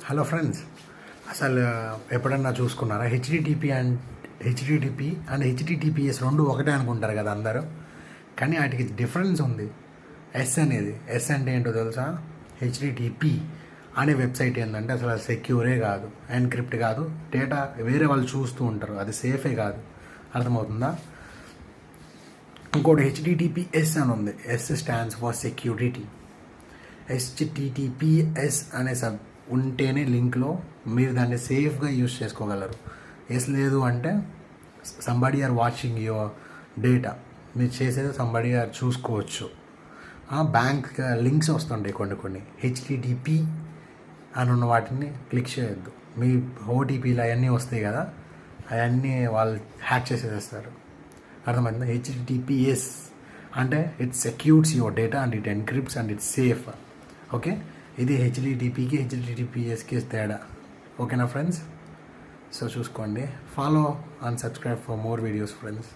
Hello friends, అసలు ఎప్పుడన్నా చూసుకున్నారా? HDTP and హెచ్డిటిపిఎస్ రెండు ఒకటే అనుకుంటారు కదా అందరూ. కానీ వాటికి డిఫరెన్స్ ఉంది. ఎస్ అంటే ఏంటో తెలుసా? హెచ్డిటిపి అనే వెబ్సైట్ ఏంటంటే అసలు అది సెక్యూరే కాదు, ఎన్క్రిప్ట్ కాదు, డేటా వేరే వాళ్ళు చూస్తూ ఉంటారు, అది సేఫే కాదు. అర్థమవుతుందా? ఇంకోటి హెచ్డిటిపిఎస్ అని ఉంది. Yes stands for security. HTTPS అనే ఉంటేనే లింక్లో మీరు దాన్ని సేఫ్గా యూజ్ చేసుకోగలరు. ఎస్ లేదు అంటే somebody are watching your data, మీరు చేసేది సంబడి ఆర్ చూసుకోవచ్చు. బ్యాంక్ లింక్స్ వస్తుంటాయి కొన్ని హెచ్టిటిపి అని ఉన్న వాటిని క్లిక్ చేయొద్దు. మీ ఓటీపీలు అవన్నీ వస్తాయి కదా, అవన్నీ వాళ్ళు హ్యాక్ చేసేస్తారు. అర్థమైందా? హెచ్టిటిపిఎస్ అంటే it secures your data and it encrypts and it's safe. Okay, ఇది హెచ్డిటిపికి హెచ్డిటిపిఎస్కి తేడా. ఓకేనా ఫ్రెండ్స్? సో చూసుకోండి. Follow and subscribe for more videos friends.